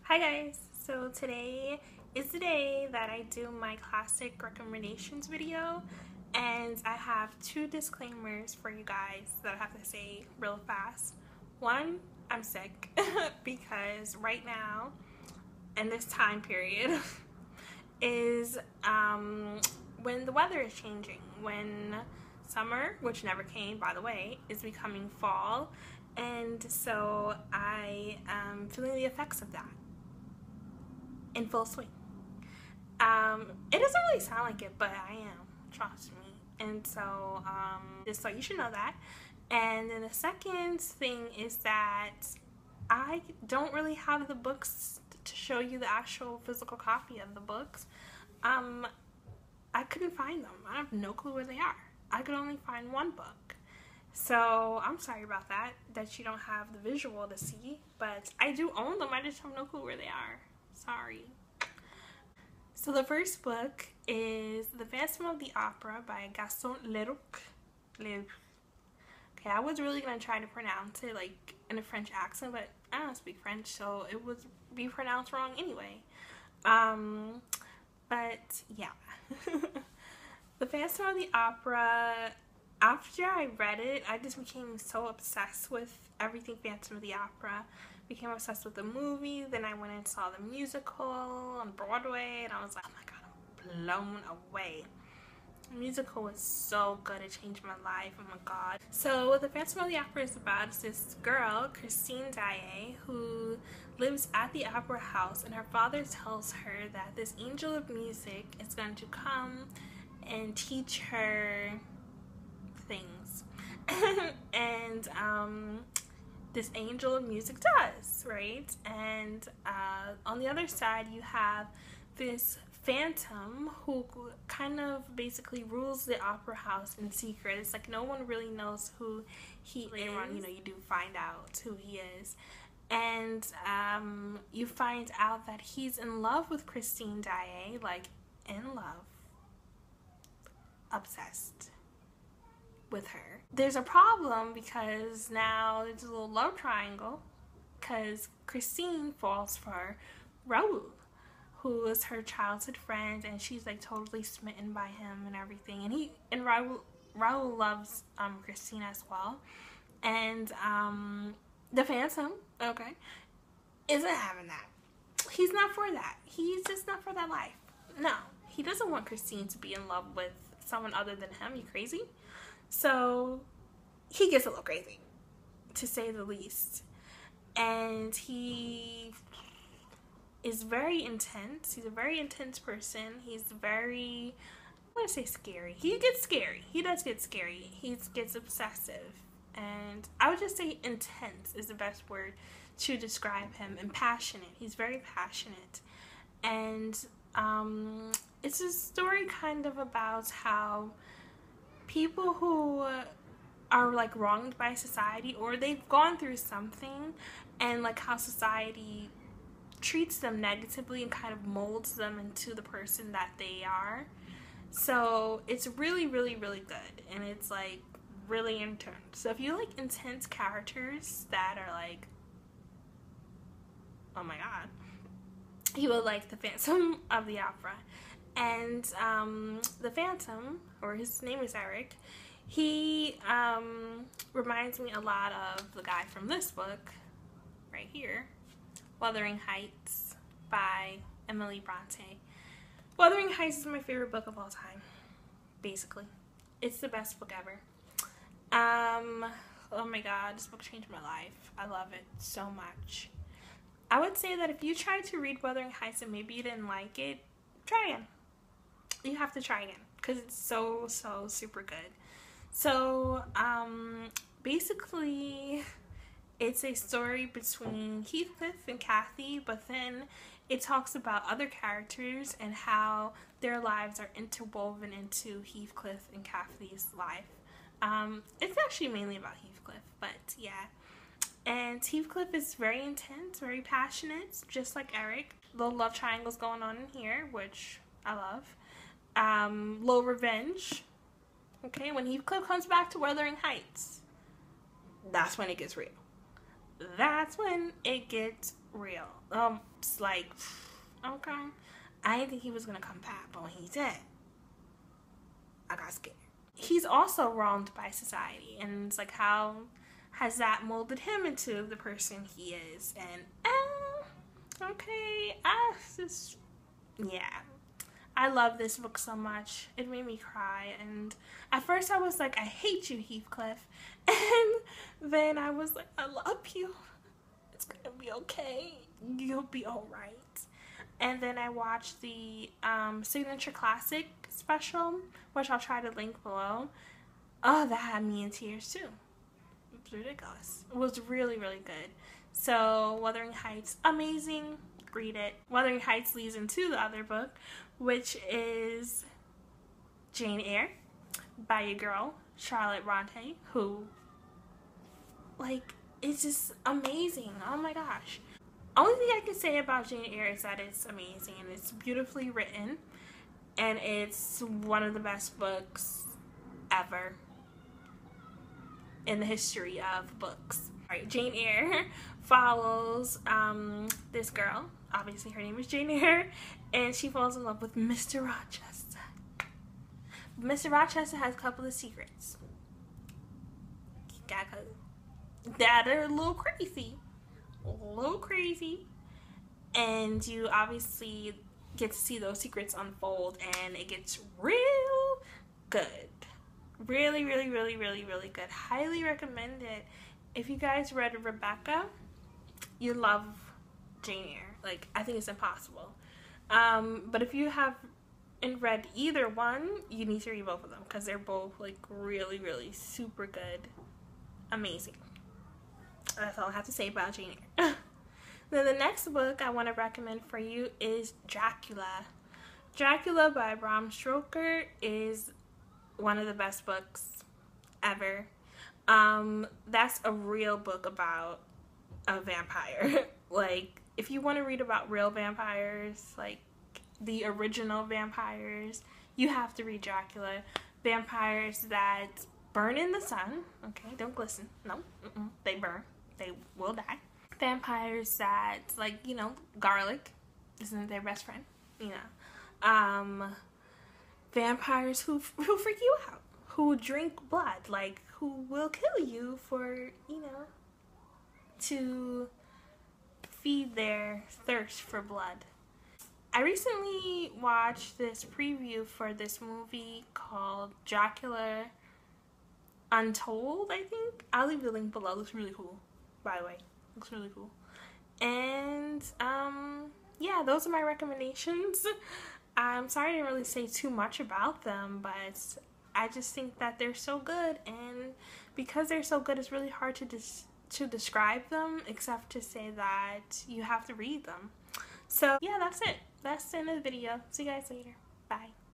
Hi guys, so today is the day that I do my classic recommendations video, and I have two disclaimers for you guys that I have to say real fast. One, I'm sick because right now in this time period is when the weather is changing, when summer, which never came by the way, is becoming fall, and so I am feeling the effects of that in full swing. It doesn't really sound like it, but I am, trust me. And so just so you should know that. And then the second thing is that I don't really have the books to show you the actual physical copy of the books. I couldn't find them. I have no clue where they are. I could only find one book. So I'm sorry about that you don't have the visual to see, but I do own them. I just have no clue where they are. Sorry. So the first book is The Phantom of the Opera by Gaston LeRoux. Okay, I was really going to try to pronounce it like in a French accent, but I don't speak French, so it would be pronounced wrong anyway. But yeah. The Phantom of the Opera, after I read it, I just became so obsessed with everything Phantom of the Opera. Became obsessed with the movie, then I went and saw the musical on Broadway, and I was like, oh my god, I'm blown away. The musical was so good, it changed my life, oh my god. So what The Phantom of the Opera is about is this girl, Christine Eyre, who lives at the opera house, and her father tells her that this angel of music is going to come and teach her things. And this angel of music does, right? And on the other side you have this phantom who kind of basically rules the opera house in secret. It's like no one really knows who he is. Later on, you do find out who he is. And you find out that he's in love with Christine Eyre, like in love, obsessed with her. There's a problem because now there's a little love triangle because Christine falls for LeRoux, who is her childhood friend, and she's like totally smitten by him and everything. And LeRoux loves Christine as well. And the Phantom, okay, isn't having that. He's not for that. He's just not for that life. No, he doesn't want Christine to be in love with someone other than him. You crazy? So he gets a little crazy, to say the least. And he is very intense. He's a very intense person. He's very, I want to say scary. He gets scary. He does get scary. He gets obsessive. And I would just say intense is the best word to describe him. And passionate. He's very passionate. And it's a story kind of about how people who are like wronged by society, or they've gone through something, and like how society treats them negatively and kind of molds them into the person that they are. So it's really, really, really good, and it's like really intense. So if you like intense characters that are like, oh my god, you will like The Phantom of the Opera. And the Phantom, or his name is Eric, he reminds me a lot of the guy from this book right here, Wuthering Heights by Bronte. Wuthering Heights is my favorite book of all time, basically. It's the best book ever. Oh my god, this book changed my life. I love it so much. I would say that if you tried to read Wuthering Heights and maybe you didn't like it, try again. You have to try again because it's so super good. So basically it's a story between Heathcliff and Cathy, but then it talks about other characters and how their lives are interwoven into Heathcliff and Cathy's life. It's actually mainly about Heathcliff, but yeah. And Heathcliff is very intense, very passionate, just like Eric. Little love triangles going on in here, which I love. Low revenge. Okay, when Heathcliff comes back to Wuthering Heights, that's when it gets real. That's when it gets real. It's like, okay. I didn't think he was gonna come back, but when he did, I got scared. He's also wronged by society, and it's like, how has that molded him into the person he is? And okay, yeah. I love this book so much. It made me cry, and at first I was like, I hate you, Heathcliff, and then I was like, I love you. It's gonna be okay. You'll be all right. And then I watched the Signature Classic special, which I'll try to link below. Oh, that had me in tears too. It was ridiculous. It was really, really good. So, Wuthering Heights, amazing. Read it. Wuthering Heights leads into the other book, which is Jane Eyre by your girl, Charlotte Bronte, who, like, is just amazing. Oh my gosh. Only thing I can say about Jane Eyre is that it's amazing and it's beautifully written, and it's one of the best books ever in the history of books. Alright, Jane Eyre follows this girl. Obviously her name is Jane Eyre, and she falls in love with Mr. Rochester. Mr. Rochester has a couple of secrets that are a little crazy, and you obviously get to see those secrets unfold, and it gets real good. Really, really, really, really, really good. Highly recommend it. If you guys read Rebecca, you love Jane Eyre. Like, I think it's impossible. But if you haven't read either one, you need to read both of them, because they're both, like, really, really super good. Amazing. That's all I have to say about Jane Eyre. Then the next book I want to recommend for you is Dracula. Dracula by Bram is one of the best books ever. That's a real book about a vampire. Like, if you want to read about real vampires, like the original vampires, you have to read Dracula. Vampires that burn in the sun. Okay, don't glisten. No, they burn. They will die. Vampires that, like, you know, garlic isn't their best friend. You know, vampires who freak you out, who drink blood, like, who will kill you for, you know, to feed their thirst for blood. I recently watched this preview for this movie called Dracula Untold, I think. I'll leave the link below. It looks really cool, by the way. Looks really cool. And yeah, those are my recommendations. I'm sorry I didn't really say too much about them, but I just think that they're so good, and because they're so good, it's really hard to describe them, except to say that you have to read them. So yeah, that's it. That's the end of the video. See you guys later.